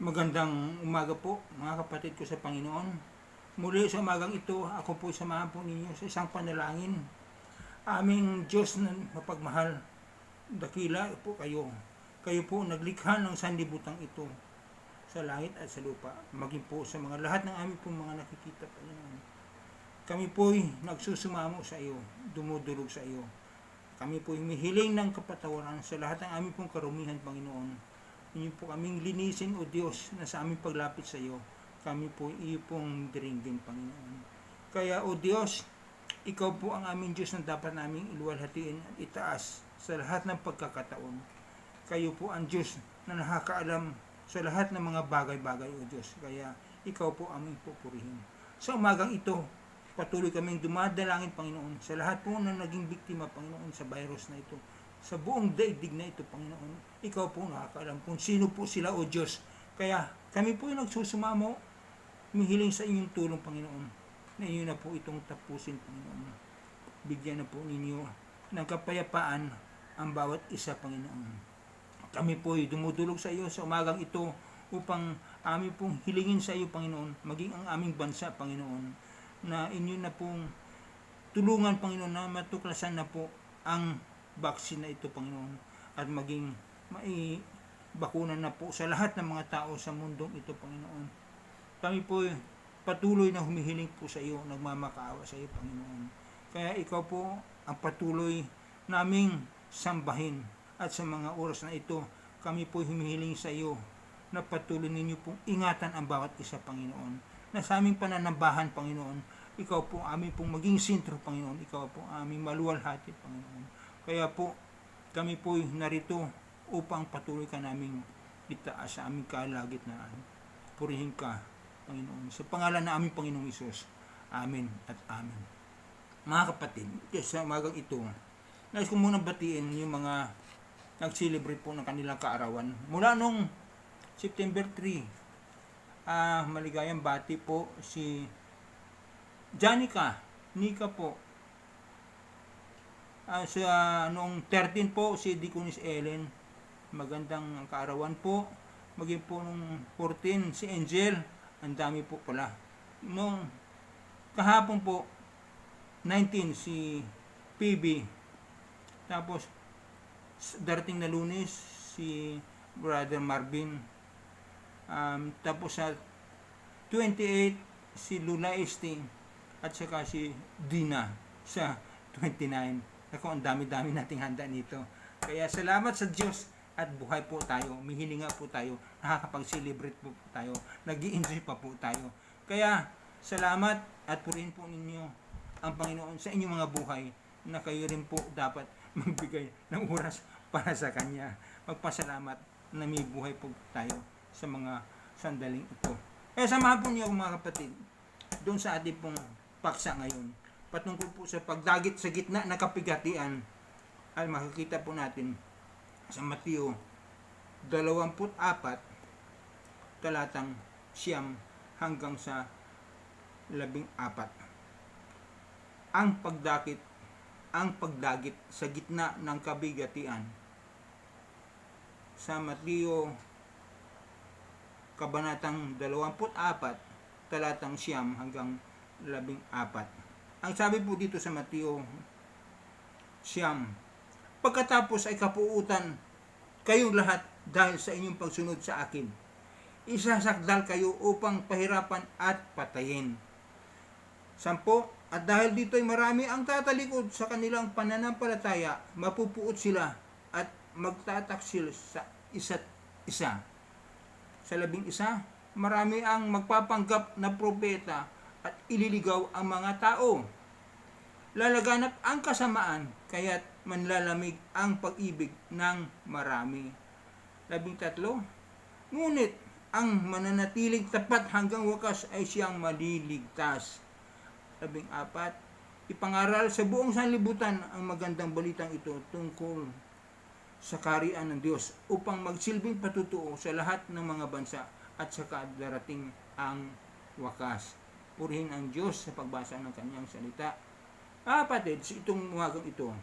Magandang umaga po mga kapatid ko sa Panginoon. Muli sa umagang ito, ako po samahan po ninyo sa isang panalangin. Aming Diyos na mapagmahal, dakila po kayo. Kayo po naglikha ng sanlibutan ito sa langit at sa lupa. Maging po sa mga lahat ng aming pong mga nakikita, Panginoon. Kami po'y nagsusumamo sa iyo, dumudulog sa iyo. Kami po'y humihiling ng kapatawaran sa lahat ng aming pong karumihan, Panginoon. Inyo po kaming linisin, O Diyos, na sa aming paglapit sa iyo, kami po iyo pong diringgin, Panginoon. Kaya, O Diyos, ikaw po ang aming Diyos na dapat naming iluwalhatiin at itaas sa lahat ng pagkakataon. Kayo po ang Diyos na nakakaalam sa lahat ng mga bagay-bagay, O Diyos. Kaya, ikaw po aming pupurihin. Sa umagang ito, patuloy kaming dumadalangin, Panginoon, sa lahat po na naging biktima, Panginoon, sa virus na ito. Sa buong daigdig na ito, Panginoon, ikaw po nakakaalam kung sino po sila, O Diyos. Kaya kami po yung nagsusumamo, humihiling sa inyong tulong, Panginoon, na inyo na po itong tapusin, Panginoon. Bigyan na po ninyo ng kapayapaan ang bawat isa, Panginoon. Kami po ay dumudulog sa iyo sa umagang ito upang aming pong hilingin sa iyo, Panginoon, maging ang aming bansa, Panginoon, na inyo na pong tulungan, Panginoon, na matuklasan na po ang vaccine na ito, Panginoon, at maging maibakunan na po sa lahat ng mga tao sa mundong ito, Panginoon. Kami po patuloy na humihiling po sa iyo, nagmamakaawa sa iyo, Panginoon. Kaya ikaw po ang patuloy naming sambahin, at sa mga oras na ito, kami po humihiling sa iyo na patuloy ninyo pong ingatan ang bawat isa, Panginoon, na sa aming pananambahan, Panginoon, ikaw po aming pong maging sentro, Panginoon. Ikaw po aming maluwalhati, Panginoon. Kaya po, kami po narito upang patuloy ka naming itaas sa aming kalagitnaan. Purihin ka, Panginoon. Sa pangalan na aming Panginoong Isus. Amen at amen. Mga kapatid, sa umagang ito, nais ko muna batiin yung mga nag-celebrate po ng kanilang kaarawan. Mula nung September 3, maligayang bati po si Janica Nika po. Sa noong 13 po si Deaconess Ellen, magandang kaarawan po. Maging po nung 14 si Angel, ang dami po pala. Noong kahapon po 19 si PB. Tapos darating na Lunes si Brother Marvin. Tapos sa 28 si Lula Este at saka si Dina sa 29. Ako, ang dami-dami nating handa nito. Kaya salamat sa Diyos at buhay po tayo. Mihilinga po tayo. Nakakapag-celebrate po tayo. Nag-i-enjoy pa po tayo. Kaya salamat at purihin po ninyo ang Panginoon sa inyong mga buhay na kayo rin po dapat magbigay ng oras para sa Kanya. Magpasalamat na may buhay po tayo sa mga sandaling ito. Kaya samahan po niyo mga kapatid doon sa ating pong paksa ngayon. Patungkol po sa pagdagit sa gitna ng kapigatian, ay makikita po natin sa Mateo 24, talatang 9 hanggang sa 14. Ang pagdagit sa gitna ng kabigatian. Sa Mateo kabanatang 24, talatang 9 hanggang 14. Ang sabi po dito sa Mateo siyam, pagkatapos ay kapuutan kayong lahat dahil sa inyong pagsunod sa akin. Isasakdal kayo upang pahirapan at patayin. 10, at dahil dito ay marami ang tatalikod sa kanilang pananampalataya, mapupuot sila at magtataksil sa isa't isa. Sa 11, marami ang magpapanggap na propeta at ililigaw ang mga tao. Lalaganap ang kasamaan, kaya't manlalamig ang pag-ibig ng marami. 13, ngunit ang mananatiling tapat hanggang wakas ay siyang maliligtas. 14, ipangaral sa buong sanlibutan ang magandang balitang ito tungkol sa kaharian ng Diyos upang magsilbing patutuo sa lahat ng mga bansa at saka darating ang wakas. Purihin ang Diyos sa pagbasa ng kanyang salita. Kapatid, sa itong umagang ito,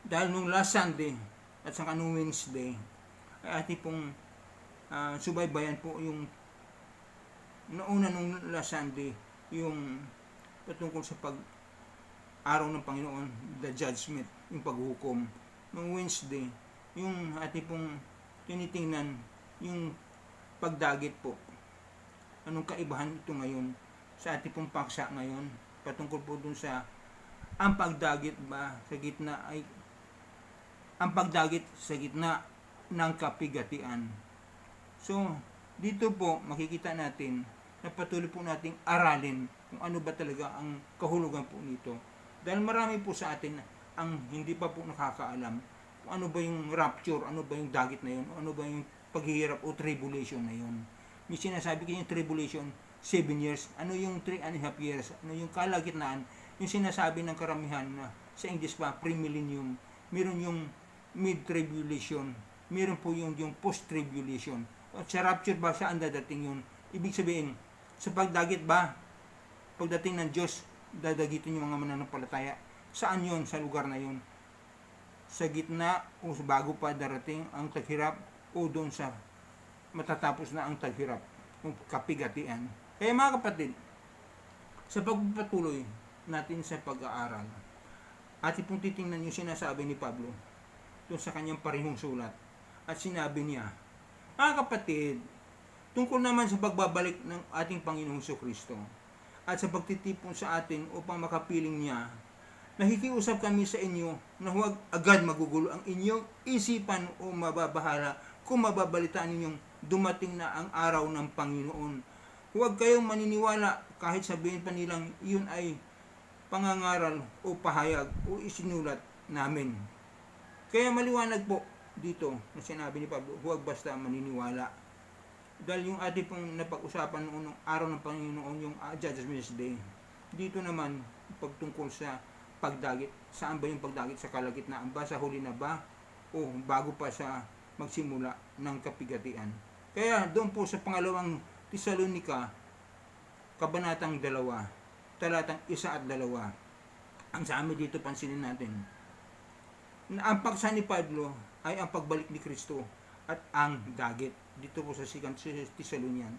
dahil nung last Sunday at saka nung Wednesday, ay ating pong subaybayan po yung nauna nung last Sunday, yung patungkol sa araw ng Panginoon, the judgment, yung paghukom. Noong Wednesday, yung ating pong tinitingnan, yung pagdagit po. Anong kaibahan ito ngayon sa ating pong paksa ngayon? Patungkol po dun sa ang pagdagit ba sa gitna ay ang pagdagit sa gitna ng kapigatian. So, dito po makikita natin na patuloy po nating aralin kung ano ba talaga ang kahulugan po nito. Dahil marami po sa atin ang hindi pa po nakakaalam kung ano ba yung rapture, ano ba yung dagit na yun, ano ba yung paghihirap o tribulation na yun. May sinasabi ko yung tribulation, 7 years. Ano yung 3.5 years? Ano yung kalagitnaan? Yung sinasabi ng karamihan na sa English pa, pre-millennium. Meron yung mid-tribulation. Meron po yung post-tribulation. At sa rapture ba, saan dadating yun? Ibig sabihin, sa pagdagit ba, pagdating ng Diyos, dadagitin yung mga mananampalataya. Saan yun? Sa lugar na yun? Sa gitna o bago pa darating ang taghirap o doon sa matatapos na ang taghirap o kapigatian. Kaya mga kapatid, sa pagpapatuloy natin sa pag-aaral, atin pong titingnan yung sinasabi ni Pablo doon sa kanyang parehong sulat. At sinabi niya, mga kapatid, tungkol naman sa pagbabalik ng ating Panginoong Kristo at sa pagtitipon sa atin upang makapiling niya, nakikiusap kami sa inyo na huwag agad magugulo ang inyong isipan o mababahala kung mababalitaan ninyong dumating na ang araw ng Panginoon. Huwag kayong maniniwala kahit sabihin pa nilang iyon ay pangangaral o pahayag o isinulat namin. Kaya maliwanag po dito na sinabi ni Pablo, huwag basta maniniwala. Dahil yung ating pong napag-usapan noong araw ng Panginoon, yung Judgment Day, dito naman pagtungkol sa pagdagit. Saan ba yung pagdagit? Sa kalagitnaan ba? Sa huli na ba? O bago pa sa magsimula ng kapigatian? Kaya doon po sa pangalawang Tesalonica, kabanatang 2, talatang 1 at 2, ang sa amin dito pansinin natin, na ang paksa ni Pablo ay ang pagbalik ni Kristo at ang dagit. Dito po sa 2 Thessalonians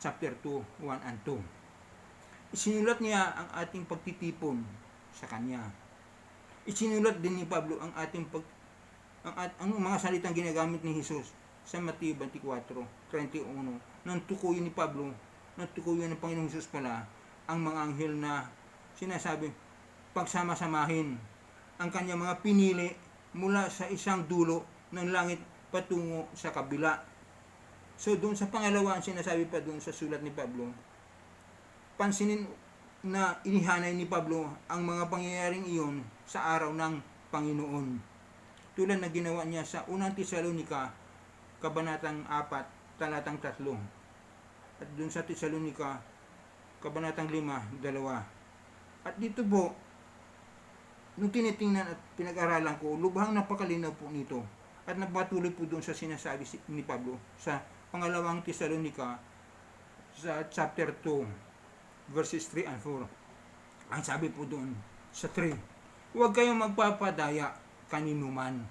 chapter 2, 1 and 2. Isinulat niya ang ating pagtitipon sa Kanya. Isinulat din ni Pablo ang ating ang mga salitang ginagamit ni Jesus sa Mateo 24:31. Nang tukuyin ni Pablo, nang tukuyin ng Panginoong Jesus pala ang mga anghel na sinasabi, pagsama-samahin ang kanyang mga pinili mula sa isang dulo ng langit patungo sa kabila. So doon sa pangalawa, sinasabi pa doon sa sulat ni Pablo, pansinin na inihanay ni Pablo ang mga pangyayaring iyon sa araw ng Panginoon. Tulad na ginawa niya sa unang Tesalonica, kabanatang 4, talatang 3. At doon sa Tesalonica, kabanatang 5, 2. At dito po, nung tinitingnan at pinag-aralan ko, lubhang napakalinaw po nito. At napatuloy po doon sa sinasabi ni Pablo sa pangalawang Tesalonica, sa chapter 2, verses 3 and 4. Ang sabi po doon sa 3, huwag kayong magpapadaya kaninuman.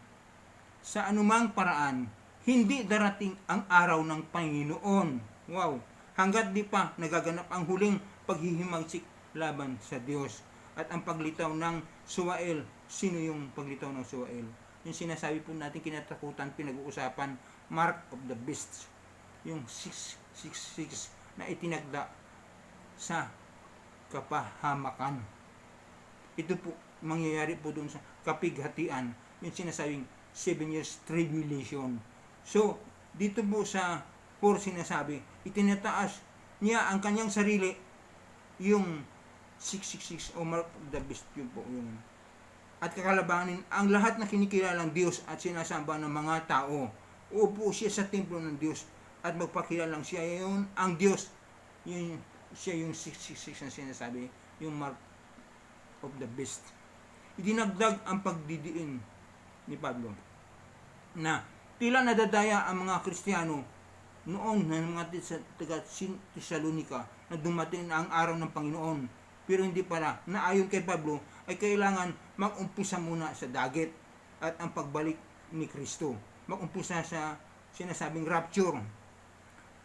Sa anumang paraan, hindi darating ang araw ng Panginoon. Wow! Hanggat di pa nagaganap ang huling paghihimagsik laban sa Diyos. At ang paglitaw ng Suwael. Sino yung paglitaw ng Suwael? Yung sinasabi po natin kinatakutan, pinag-uusapan, mark of the beast. Yung 666 na itinagda sa kapahamakan. Ito po, mangyayari po doon sa kapighatian. Yung sinasabing 7 years tribulation. So, dito po sa 4 sinasabi, itinataas niya ang kanyang sarili, yung 666 o mark of the beast, yun po yung at kakalabanin ang lahat na kinikilalang Diyos at sinasamba ng mga tao. Uupo siya sa templo ng Diyos at magpakilalang siya yun ang Diyos. Yun, siya yung 666 na sinasabi, yung mark of the beast. Idinagdag ang pagdidiin ni Pablo na tila nadadaya ang mga Kristiyano noon ng mga taga Tesalonica na dumating na ang araw ng Panginoon. Pero hindi pala, na ayon kay Pablo ay kailangan mag-umpisa muna sa dagit at ang pagbalik ni Kristo. Mag-umpisa sa sinasabing rapture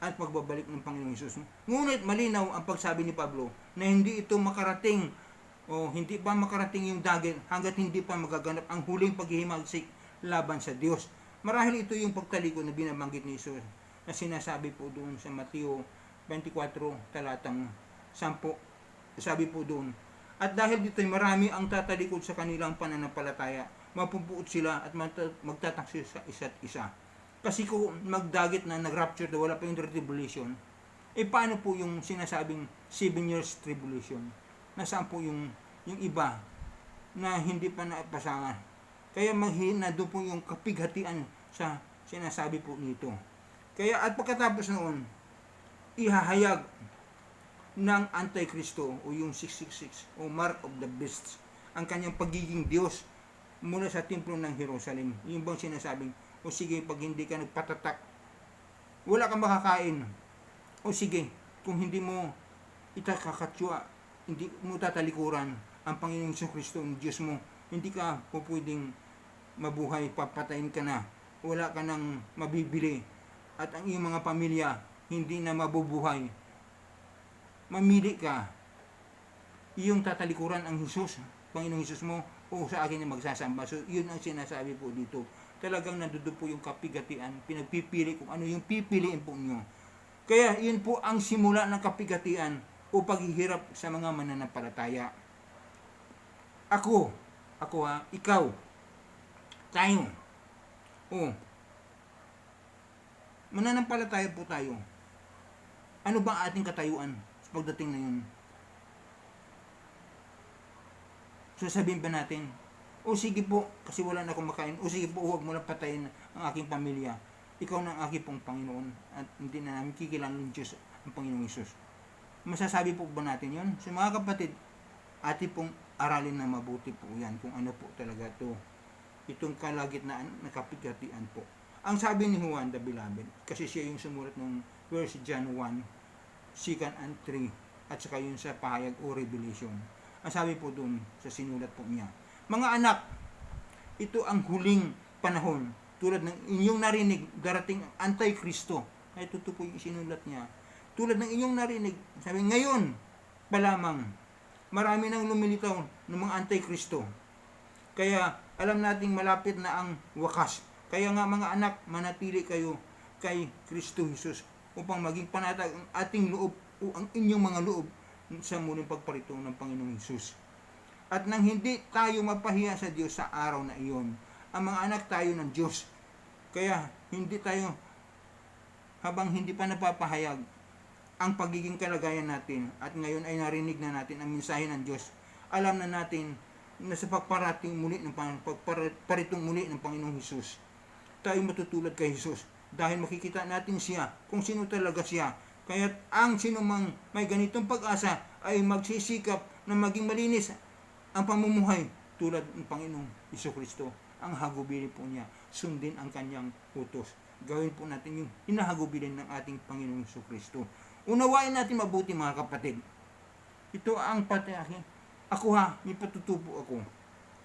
at pagbabalik ng Panginoong Hesus. Ngunit malinaw ang pagsabi ni Pablo na hindi ito makarating o hindi pa makarating yung dagit hanggat hindi pa magaganap ang huling paghihimagsik laban sa Diyos. Marahil ito yung pagtalikod na binabanggit ni Hesus na sinasabi po doon sa Mateo 24 talatang 10. Sabi po doon, at dahil dito'y marami ang tatalikod sa kanilang pananampalataya, mapupuot sila at magtataksi sa isa't isa. Kasi kung magdagit na nag-rapture na wala pa yung tribulation, paano po yung sinasabing 7 years tribulation? Nasaan po yung iba na hindi pa napasangan? Kaya maghina doon po yung kapighatian sa sinasabi po nito. Kaya at pagkatapos noon, ihahayag ng Antikristo o yung 666 o Mark of the Beast ang kanyang pagiging Diyos mula sa templo ng Jerusalem. Yung bang sinasabing, o sige, pag hindi ka nagpatatak, wala kang makakain. O sige, kung hindi mo itakakatsua, hindi mo tatalikuran ang Panginoong Kristo, ang Diyos mo, hindi ka po pwedeng mabuhay, papatayin ka na, wala ka nang mabibili, at ang iyong mga pamilya hindi na mabubuhay. Mamili ka, iyong tatalikuran ang Jesus, Panginoong Jesus mo, o sa akin na magsasamba. So, yun ang sinasabi po dito. Talagang nandoon po yung kapigatian, pinagpipili kung ano yung pipiliin po nyo. Kaya, yun po ang simula ng kapigatian o paghihirap sa mga mananampalataya. Ako ikaw, tayo, mananampalataya po tayo. Ano ba ating katayuan sa pagdating na yun? Sasabihin ba natin, o sige po, kasi wala na akong makain, o sige po, huwag mo lang patayin ang aking pamilya. Ikaw na ang aking pong Panginoon at hindi na namin kikilangan ng Diyos ang Panginoong Hesus. Masasabi po ba natin yun? So mga kapatid, ating pong aralin na mabuti po yan kung ano po talaga to. Itong kalagitnaan na kapigatian po. Ang sabi ni Juan the Beloved, kasi siya yung sumulat ng 1 John 1, 2 and 3, at saka yun sa pahayag o revelation. Ang sabi po dun sa sinulat po niya, mga anak, ito ang huling panahon. Tulad ng inyong narinig, darating ang Antikristo. Ay, ito po yung sinulat niya. Tulad ng inyong narinig, sabi, ngayon pa lamang, marami nang lumilitaw ng mga Antikristo. Kaya, alam nating malapit na ang wakas. Kaya nga mga anak, manatili kayo kay Kristo Jesus upang maging panatag ang ating loob o ang inyong mga loob sa muling pagparito ng Panginoong Jesus. At nang hindi tayo mapahiya sa Diyos sa araw na iyon, ang mga anak tayo ng Diyos. Kaya hindi tayo, habang hindi pa napapahayag ang pagiging kalagayan natin at ngayon ay narinig na natin ang mensahe ng Diyos, alam na natin na sa pagparitong muli ng Panginoong Jesus, tayo matutulad kay Jesus dahil makikita natin siya kung sino talaga siya. Kaya't ang sinumang may ganitong pag-asa ay magsisikap na maging malinis ang pamumuhay tulad ng Panginoong Jesucristo. Ang hagubili po niya, sundin ang kanyang utos. Gawin po natin yung hinahagubilin ng ating Panginoong Jesucristo. Unawain natin mabuti mga kapatid. Ito ang pati akin. Ako may patutubo ako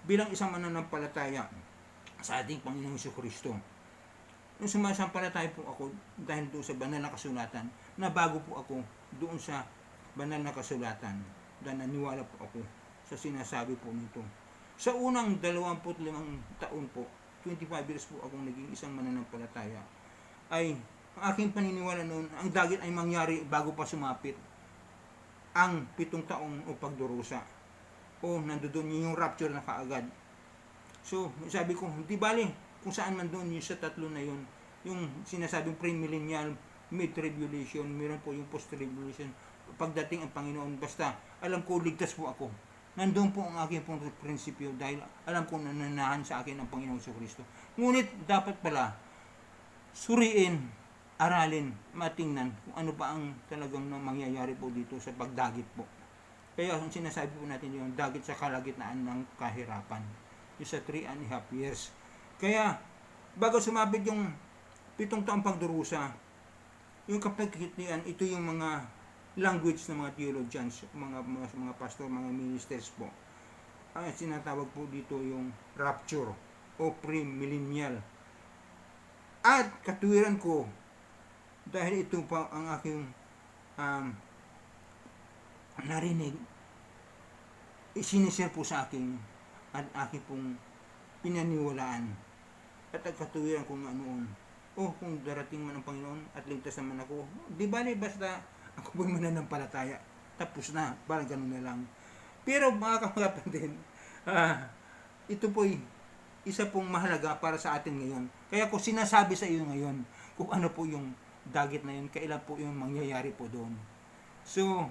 bilang isang mananampalataya sa ating Panginoong Jesucristo. Nung sumasampalataya po ako dahil doon sa banal na kasulatan, na bago po ako doon sa banal na kasulatan dahil naniwala po ako sa sinasabi po nito. Sa unang 25 taon po, 25 years po akong naging isang mananampalataya, ay ang aking paniniwala noon, ang dagit ay mangyari bago pa sumapit ang 7 taong o pagdurusa. O nandoon yung rapture na kaagad. So, sabi ko, hindi bali kung saan man doon yung sa tatlo na yun, yung sinasabing pre-millennial, mid-tribulation, meron po yung post-tribulation, pagdating ang Panginoon, basta alam ko ligtas po ako. Nandoon po ang aking pong prinsipyo dahil alam ko na nananahan sa akin ang Panginoong Jesucristo. Ngunit dapat pala suriin, aralin, matingnan kung ano pa ang talagang mangyayari po dito sa pagdagit po. Kaya ang sinasabi po natin yung dagit sa kalagitnaan ng kahirapan. Yung sa 3.5 years. Kaya bago sumabit yung 7 taong pagdurusa, yung kapagkitian, ito yung mga language ng mga theologians, mga pastor, mga ministers po. Sinatawag po dito yung rapture o pre-millennial. At katuwiran ko, dahil ito pa ang aking narinig, isinisir po sa akin at aking pong pinaniwalaan. At ang katuwiran ko nga noon, kung darating man ang Panginoon at ligtas naman ako, di bali basta ako po'y mananampalataya, tapos na, parang ganun na lang. Pero mga kapatid, ito po'y isa pong mahalaga para sa atin ngayon. Kaya ko sinasabi sa iyo ngayon kung ano po yung dagit na yun, kailan po yung mangyayari po doon. So,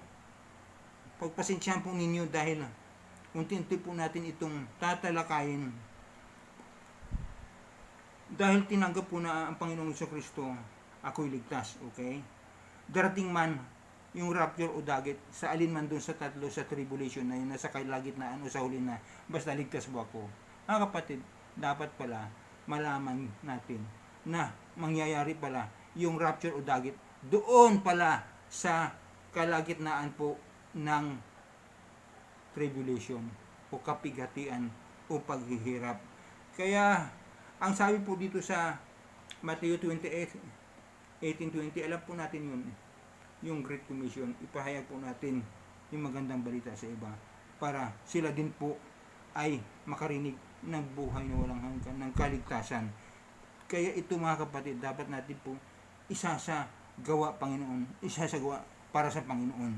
pagpasensyahan po ninyo dahil unti-unti po natin itong tatalakayin. Dahil tinanggap po na ang Panginoong Jesucristo, ako'y ligtas, okay? Darating man yung rapture o dagit, sa alin man doon sa tatlo sa tribulation na yun, nasa kalagitnaan o sa huli na, basta ligtas po ako. Mga kapatid, dapat pala malaman natin na mangyayari pala yung rapture o dagit doon pala sa kalagitnaan po ng tribulation o kapighatian o paghihirap. Kaya ang sabi po dito sa Matthew 18:20, alam po natin yun, yung Great Commission, ipahayag po natin yung magandang balita sa iba para sila din po ay makarinig ng buhay na walang hanggan, ng kaligtasan. Kaya ito mga kapatid, dapat natin po isa sa gawa Panginoon, isa sa gawa para sa Panginoon.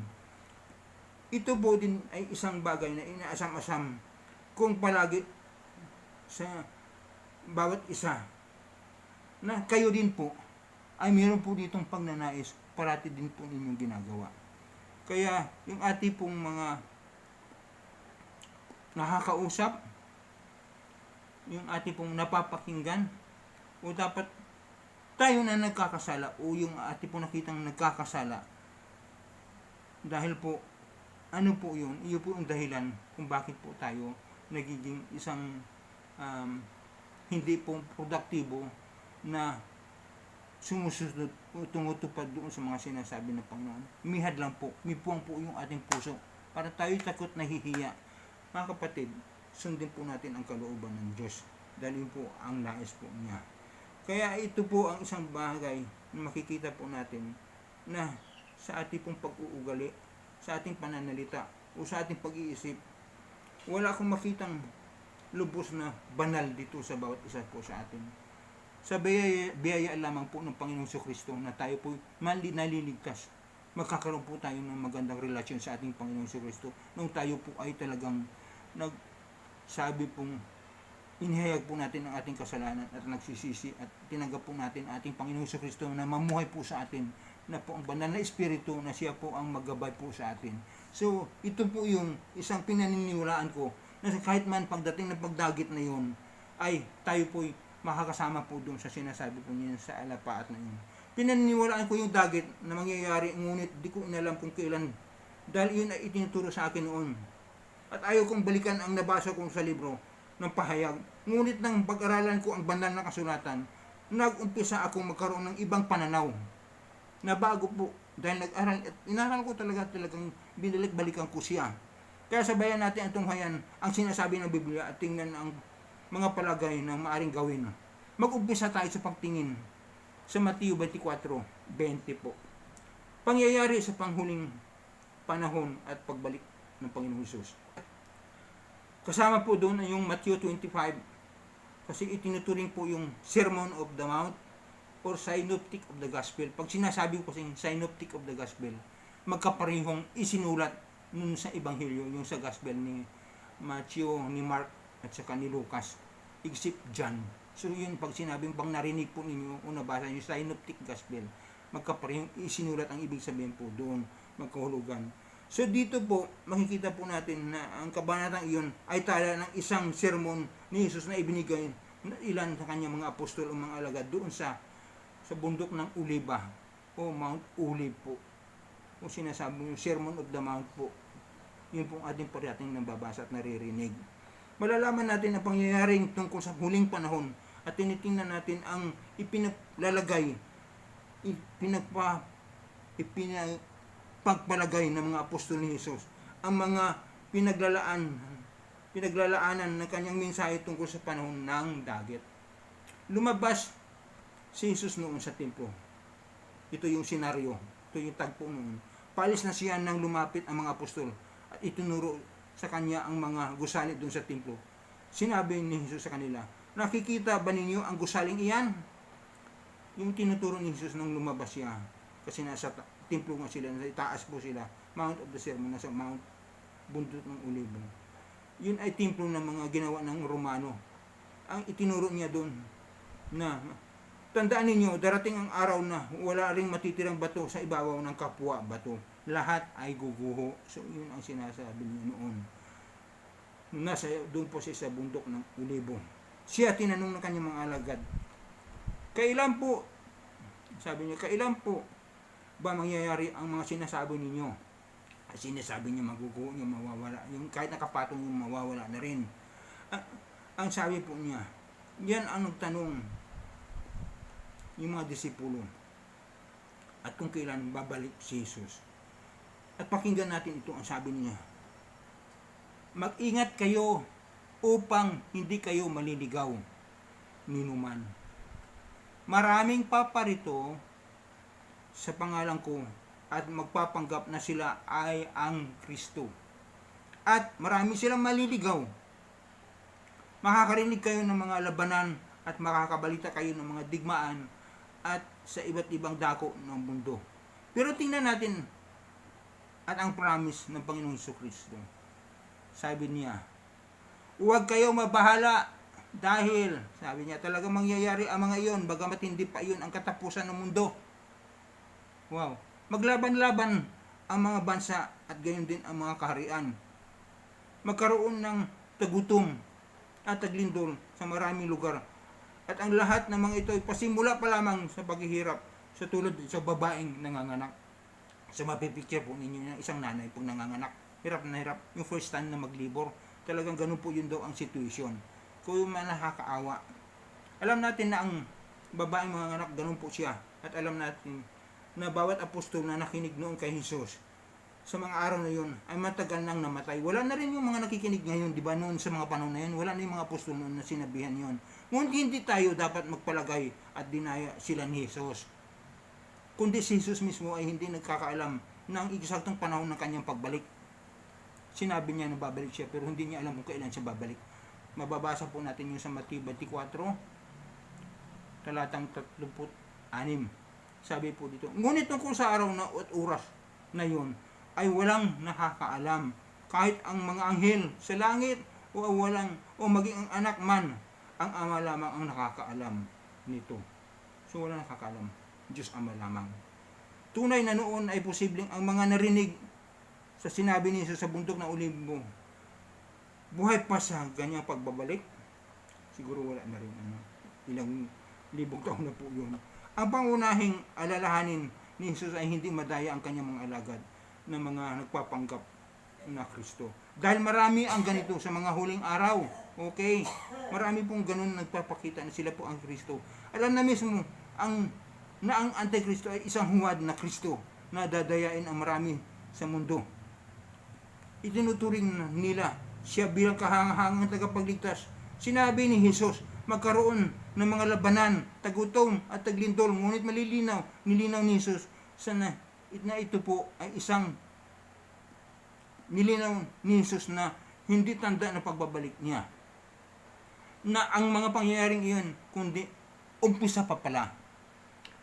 Ito po din ay isang bagay na inaasam-asam kung palagi sa bawat isa na kayo din po ay mayroon po ditong pagnanais parati din po ninyong ginagawa. Kaya yung ating pong mga nakakausap, yung ating pong napapakinggan, o dapat tayo na nagkakasala o yung ating pong nakitang nagkakasala, dahil po ano po yun, iyo po yung dahilan kung bakit po tayo nagiging isang hindi po produktibo na sumusunod o tumutupad doon sa mga sinasabi ng Panginoon. Mihad lang po, mipuang po yung ating puso para tayo takot nahihiya. Mga kapatid, sundin po natin ang kalooban ng Diyos dahil yun po ang nais po niya. Kaya ito po ang isang bagay na makikita po natin na sa ating pong pag-uugali, sa ating pananalita o sa ating pag-iisip, wala akong makitang lubos na banal dito sa bawat isa po sa atin. Sa biyaya lamang po ng Panginoong Jesucristo na tayo po naliligtas. Magkakaroon po tayo ng magandang relasyon sa ating Panginoong Jesucristo nung tayo po ay talagang nagsabi pong inihayag po natin ang ating kasalanan at nagsisisi at tinanggap po natin ang ating Panginoong Jesucristo na mamuhay po sa atin, na po ang banal na Espiritu na siya po ang maggabay po sa atin. So, ito po yung isang pinaniniwalaan ko na kahit man pagdating ng pagdagit na yun, ay tayo po'y makakasama po doon sa sinasabi po niya sa alapaat na yun. Pinaniniwalaan ko yung dagit na mangyayari, ngunit di ko inalam kung kailan, dahil yun ay itinuturo sa akin noon. At ayaw kong balikan ang nabasa kong sa libro ng pahayag. Ngunit nang pag-aralan ko ang banal na kasulatan, nag-umpisa akong magkaroon ng ibang pananaw na bago po, dahil nag-aral at inaral ko talagang binalik-balikan ko siya. Kaya sabayan natin ang tunghayan ang sinasabi ng Biblia at tingnan ang mga palagay na maaring gawin. Mag-umpisa tayo sa pagtingin sa Matthew 24:20 po. Pangyayari sa panghuling panahon at pagbalik ng Panginoong Hesus. Kasama po doon ay yung Matthew 25 kasi itinuturing po yung Sermon of the Mount or Synoptic of the Gospel. Pag sinasabi ko kasing Synoptic of the Gospel, magkaparehong isinulat nun sa Ebanghelyo, yung sa Gospel ni Matthew, ni Mark, at saka ni Lucas, except John. So yun, pag sinabing bang narinig po ninyo o nabasa nyo Synoptic Gospel, magkaparehong isinulat ang ibig sabihin po doon, magkahulugan. So dito po, makikita po natin na ang kabanatang iyon ay tala ng isang sermon ni Jesus na ibinigay ng ilan sa kanyang mga apostol o mga alagad doon sa bundok ng Oliba o Mount Olive po. O sinasabi yung Sermon of the Mount po. Yun po ang ating parating nababasa at naririnig. Malalaman natin ang pangyayaring tungkol sa huling panahon at tinitingnan natin ang ipinaglalagay, ipinagpagpalagay ng mga apostol ni Jesus, ang mga pinaglalaanan ng kanyang mensahe tungkol sa panahon ng dagit. Lumabas si Jesus noon sa templo. Ito yung senaryo, ito yung tagpo noon. Paalis na siya nang lumapit ang mga apostol at itinuro sa kanya ang mga gusali doon sa templo. Sinabi ni Jesus sa kanila, nakikita ba ninyo ang gusaling iyan? Yung tinuturo ni Jesus nang lumabas siya. Kasi nasa templo nga sila, nasa itaas po sila. Mount of the Sermon, nasa Mount Bundok ng Olibo. Yun ay templo ng mga ginawa ng Romano. Ang itinuro niya doon na tandaan ninyo, darating ang araw na wala ring matitirang bato sa ibabaw ng kapwa bato. Lahat ay guguho. So yun ang sinasabi niya noon. Nasa doon po siya sa bundok ng Olibo. Siya tinanong ng kanyang mga alagad, kailan po, sabi niya, kailan po ba mangyayari ang mga sinasabi ninyo? Sinasabi niya maguguho niya, mawawala. Yung kahit nakapatong yung mawawala na rin. Ang sabi po niya, yan ang nagtanong yung mga disipulo. At kung kailan babalik si Jesus. At pakinggan natin ito, ang sabi niya. Mag-ingat kayo upang hindi kayo maliligaw ninuman. Maraming paparito sa pangalan ko at magpapanggap na sila ay ang Kristo. At marami silang maliligaw. Makakarinig kayo ng mga labanan at makakabalita kayo ng mga digmaan at sa iba't ibang dako ng mundo. Pero tingnan natin at ang promise ng Panginoong Jesucristo. Sabi niya, huwag kayo mabahala dahil, sabi niya, talagang mangyayari ang mga iyon, bagamat hindi pa iyon ang katapusan ng mundo. Wow. Maglaban-laban ang mga bansa at gayon din ang mga kaharian. Magkaroon ng tagutom at taglindol sa maraming lugar. At ang lahat ng mga ito ay pasimula pa lamang sa paghihirap sa tulad sa babaeng nanganganak. Sa mapipicture po ninyo ng isang nanay pag nanganganak. Hirap na hirap. Yung first time na maglibor. Talagang ganun po yun daw ang situation. Kung yung mga nakakaawa. Alam natin na ang babaeng mga anak, ganun po siya. At alam natin na bawat apostol na nakinig noon kay Jesus sa mga araw na yun ay matagal nang namatay. Wala na rin yung mga nakikinig ngayon, di ba, noon sa mga panahon na yun. Wala na yung mga apostol noon na sinabihan yun. Ngunit hindi tayo dapat magpalagay at dinaya sila ni Jesus. Kundi si Jesus mismo ay hindi nagkakaalam ng eksaktong panahon ng kanyang pagbalik. Sinabi niya na babalik siya pero hindi niya alam kung kailan siya babalik. Mababasa po natin yung sa Mateo 24, talatang 36. Sabi po dito, ngunit tungkol sa araw na at oras na yun, ay walang nakakaalam. Kahit ang mga anghel sa langit, o maging ang anak man, ang Ama lamang ang nakakaalam nito. So walang nakakaalam. Diyos Ama lamang. Tunay na noon ay posibleng ang mga narinig sa sinabi ni Jesus sa bundok ng Olibo, buhay pa sa ganyang pagbabalik. Siguro wala na rin ilang libong taon na po yun. Ang pangunahing alalahanin ni Jesus ay hindi madaya ang kanyang mga alagad na mga nagpapanggap na Kristo. Dahil marami ang ganito sa mga huling araw. Okay? Marami pong ganun nagpapakita na sila po ang Kristo. Alam na mismo ang Antikristo ay isang huwad na Kristo na dadayain ang marami sa mundo. Itinuturing nila siya bilang kahangahangang tagapagligtas. Sinabi ni Jesus, magkaroon ng mga labanan, tagutom at taglindol, ngunit nilinaw ni Jesus na ito po ay isang nilinaw ni Jesus na hindi tanda na pagbabalik niya. Na ang mga pangyayaring iyon, kundi umpisa pa pala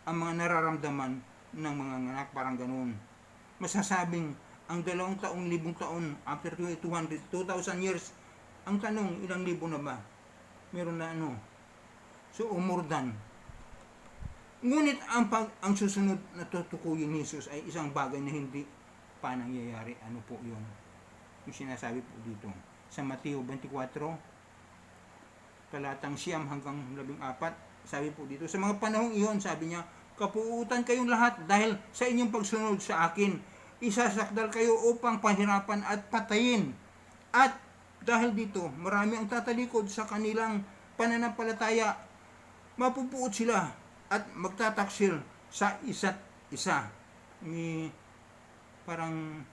ang mga nararamdaman ng mga anak, parang ganoon. Masasabing ang 2,000 taon after 2,000 years, ang tanong, ilang libo na ba? Meron na So, umurdan. Ngunit ang susunod na tutukuyin ni Jesus ay isang bagay na hindi pa nangyayari. Ano po yun? Yung sinasabi po dito. Sa Mateo 24, talatang 9 hanggang 14, sabi po dito, sa mga panahong iyon, sabi niya, kapuutan kayong lahat dahil sa inyong pagsunod sa akin. Isasakdal kayo upang pahirapan at patayin. At dahil dito, marami ang tatalikod sa kanilang pananampalataya. Mapupuot sila at magtataksil sa isa't isa. Parang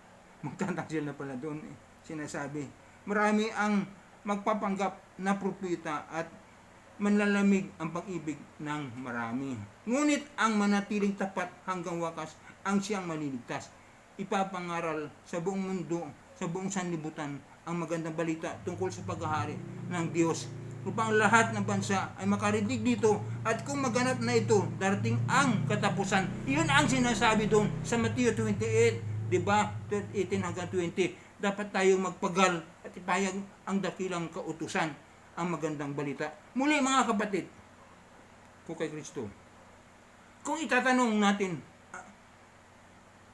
magtataksil na pala doon. Sinasabi, marami ang magpapanggap na propeta at manlalamig ang pag-ibig ng marami. Ngunit ang manatiling tapat hanggang wakas ang siyang maliligtas. Ipapangaral sa buong mundo, sa buong sanlibutan, ang magandang balita tungkol sa paghahari ng Diyos upang lahat ng bansa ay makarinig dito, at kung maganap na ito, darating ang katapusan. Iyon ang sinasabi doon sa Matthew 28, di ba? 18 hanggang 20. Dapat tayong magpagal at ipahayag ang dakilang kautusan, ang magandang balita. Muli mga kapatid, ko kay Kristo, kung itatanong natin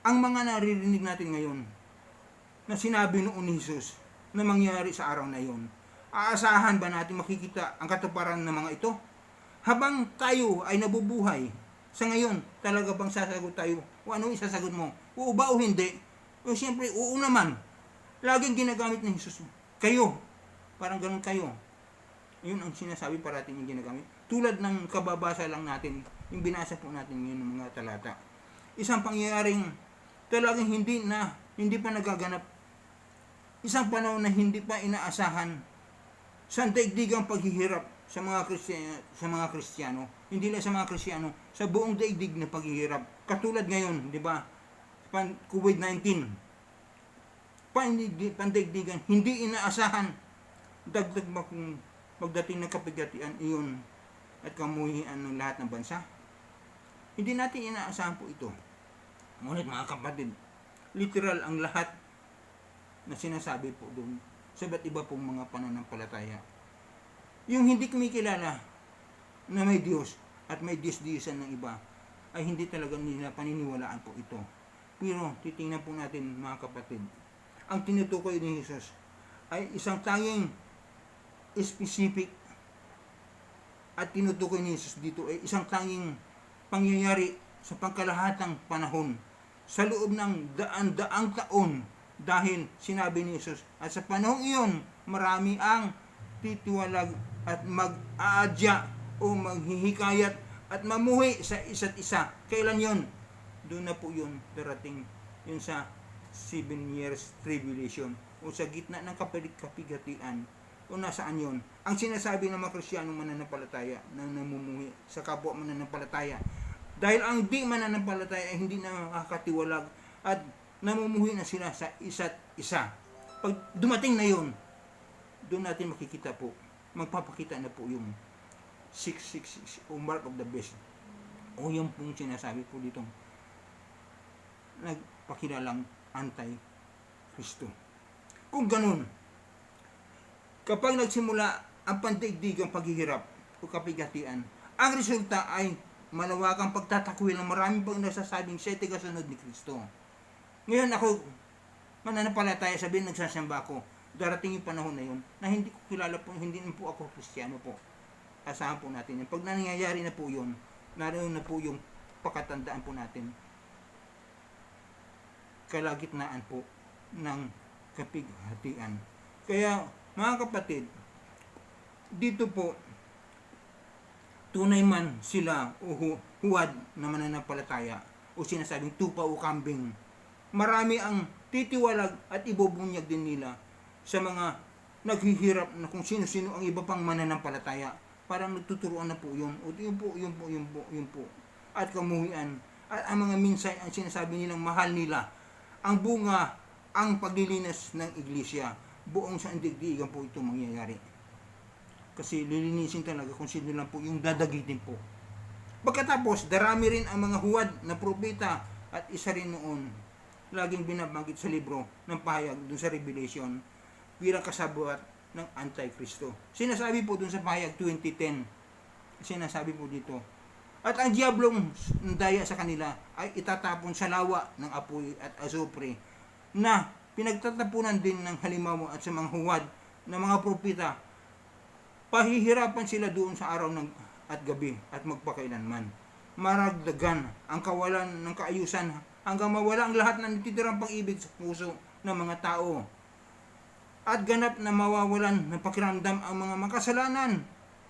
ang mga naririnig natin ngayon na sinabi noon ni Jesus na mangyari sa araw na iyon, aasahan ba natin makikita ang katuparan ng mga ito? Habang tayo ay nabubuhay sa ngayon, talaga bang sasagot tayo? O ano isasagot mo? Oo ba o hindi? O siyempre, oo naman. Laging ginagamit ng Jesus. Kayo. Parang ganun kayo. Yun ang sinasabi parating yung ginagamit. Tulad ng kababasa lang natin, yung binasa po natin yun ng mga talata. Isang pangyayaring talagang hindi pa nagaganap. Isang panahon na hindi pa inaasahan sa daigdigang paghihirap sa mga Kristiyano, hindi lang sa mga Kristiyano, sa buong daigdig na paghihirap. Katulad ngayon, di ba? COVID-19. Pandaigdigan, hindi inaasahan. Dagdag ba kung pagdating ng kapigatian iyon at kamuhian ng lahat ng bansa? Hindi natin inaasahan po ito. Ngunit mga kapatid, literal ang lahat na sinasabi po doon sa iba't iba pong mga pananampalataya. Yung hindi kumikilala na may Diyos at may Diyos-Diyosan ng iba, ay hindi talaga nila paniniwalaan po ito. Pero titingnan po natin mga kapatid, ang tinutukoy ni Jesus ay isang tanging specific, at tinutukoy ni Jesus dito ay isang tanging pangyayari sa pangkalahatang panahon sa loob ng daan-daang taon. Dahil sinabi ni Jesus, at sa panahong iyon, marami ang titiwalag at mag-aadya o maghihikayat at mamuhi sa isa't isa. Kailan yon? Doon na po yun darating, yun sa 7 years tribulation o sa gitna ng kapigatian o nasaan yun. Ang sinasabi ng mga Kristiyanong mananampalataya na namumuhi sa kapwa mananampalataya, dahil ang di mananampalataya ay hindi nakakatiwalag at namumuhi na sila sa isa't isa. Pag dumating na yun, doon natin makikita po, magpapakita na po yung 666 o mark of the beast, o yung pong sinasabi po dito nagpakilalang anti-Kristo. Kung ganun, kapag nagsimula ang pandaigdigang paghihirap o kapigatian, ang resulta ay malawakang pagtatakwil ng maraming pang nasasabing siyete kasunod ni Kristo. Ngayon ako, mananampalataya, sabihin nagsasamba ako, darating yung panahon na yun, na hindi ko kilala po, hindi po ako Kristiyano po. Asahan po natin yun. Pag nangyayari na po yun, naroon na po yung pakatandaan po natin, kalagitnaan po ng kapighatian. Kaya, mga kapatid, dito po, tunay man sila o huwad na mananampalataya o sinasabing tupa o kambing, marami ang titiwalag at ibubunyag din nila sa mga naghihirap na kung sino-sino ang iba pang mananampalataya. Parang nagtuturuan na po yun. O yun po. At kamuhian. At ang mga minsay, ang sinasabi nilang mahal nila. Ang bunga, ang paglilinis ng iglesia. Buong sandigdigan po ito mangyayari. Kasi lilinisin talaga kung sino lang po yung dadagitin po. Pagkatapos, darami rin ang mga huwad na propeta at isa rin noon laging binabanggit sa libro ng pahayag dun sa Revelation bilang kasabuat ng Antikristo. Sinasabi po dun sa pahayag 2010, sinasabi po dito, at ang diablong daya sa kanila ay itatapon sa lawa ng apoy at azufre na pinagtatapunan din ng halimaw at sa mga huwad ng mga propeta. Pahihirapan sila doon sa araw at gabi at magpakailanman. Maragdagan ang kawalan ng kaayusan hanggang mawala ang lahat ng natitirang pag-ibig sa puso ng mga tao. At ganap na mawawalan ng pakiramdam ang mga makasalanan.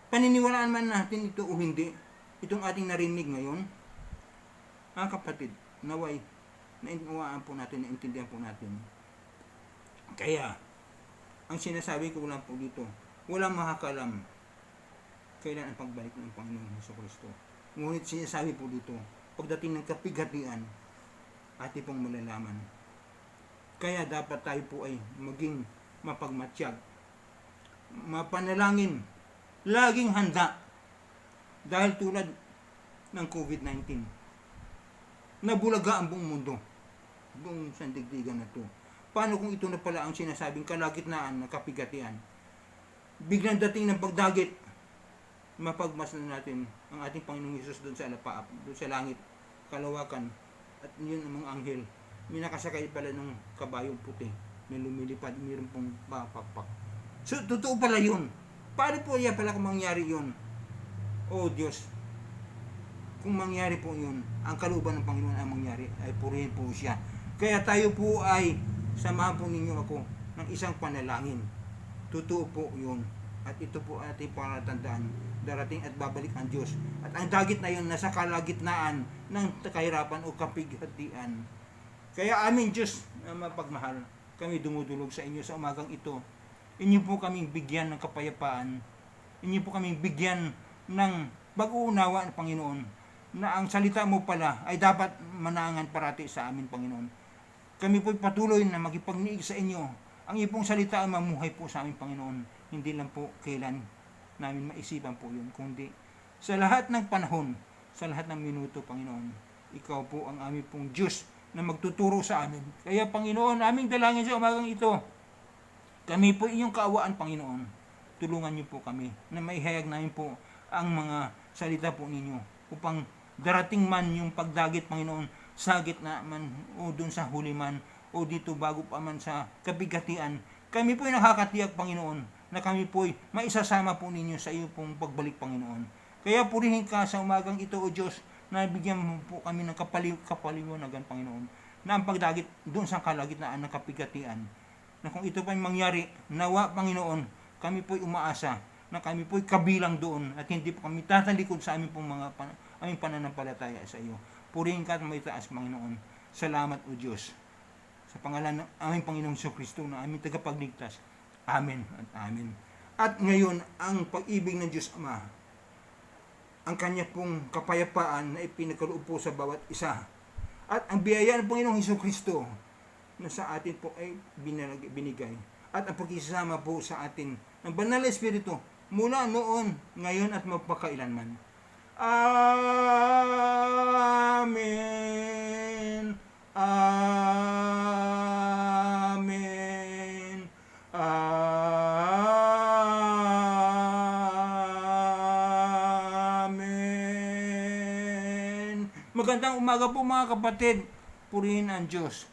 Paniniwalaan man natin ito o hindi, itong ating narinig ngayon, mga kapatid, naway, naintindihan po natin, naintindihan po natin. Kaya, ang sinasabi ko lang po dito, walang makakalam kailan ang pagbalik ng Panginoon Jesucristo. Ngunit sinasabi po dito, pagdating ng kapighatian, atin pong malalaman. Kaya dapat tayo po ay maging mapagmatsyag, mapanalangin, laging handa. Dahil tulad ng COVID-19, nabulaga ang buong mundo, buong sandigdigan na to. Paano kung ito na pala ang sinasabing kalagitnaan na kapighatian? Biglang dating ng pagdagit, mapagmasdan natin ang ating Panginoong Hesus doon sa alapaap, doon sa langit, kalawakan, at yun ang mga anghel. May nakasakay pala ng kabayong puti na lumilipad, mayroon pong papakpak. So, totoo pala yun. Paano po yan pala kung mangyari yun? Oh Diyos, kung mangyari po yun, ang kalooban ng Panginoon ang mangyari, ay purihin po siya. Kaya tayo po ay, samahan po ninyo ako ng isang panalangin. Totoo po yun. At ito po ating palatandaan, darating at babalik ang Diyos. At ang dagit na yun, nasa kalagitnaan ng kahirapan o kapighatian. Kaya aming Diyos na mapagmahal, kami dumudulog sa inyo sa umagang ito. Inyo po kaming bigyan ng kapayapaan. Inyo po kaming bigyan ng pag-uunawa ng Panginoon na ang salita mo pala ay dapat manangan parati sa amin, Panginoon. Kami po'y patuloy na magipagniig sa inyo. Ang iyong salita ay mamuhay po sa amin, Panginoon. Hindi lang po kailan namin maisipan po yun, kundi sa lahat ng panahon, sa lahat ng minuto, Panginoon. Ikaw po ang aming pong Diyos na magtuturo sa amin. Kaya, Panginoon, aming dalangin sa umagang ito. Kami po inyong kaawaan, Panginoon. Tulungan niyo po kami na maihayag namin po ang mga salita po ninyo upang darating man yung pagdagit, Panginoon, sa gitna man o dun sa huli man o dito bago pa man sa kapighatian. Kami po ay nakakatiyak, Panginoon, na kami po ay maisasama po ninyo sa iyo pong pagbalik, Panginoon. Kaya purihin ka sa umagang ito, O Diyos, na bigyan mo po kami ng kapaliwanagan, Panginoon, na ang pagdagit doon sa kalagitnaan ng kapighatian, na kung ito pa mangyari, nawa, Panginoon, kami po'y umaasa na kami po'y kabilang doon at hindi po kami tatalikod sa aming pong aming pananampalataya sa iyo. Purihin ka at may taas, Panginoon. Salamat, O Diyos, sa pangalan ng aming Panginoong Jesucristo na aming tagapagligtas. Amen at amen. At ngayon, ang pag-ibig ng Diyos Ama, ang kanya pong kapayapaan na ipinagkaloob po sa bawat isa, at ang biyaya ng Panginoong Jesucristo na sa atin po ay binigay, at ang pagkisama po sa atin ng Banal na Espiritu mula noon, ngayon at magpakailanman. Amen. Amen. Amen. Magandang umaga po, mga kapatid. Purihin ang Diyos.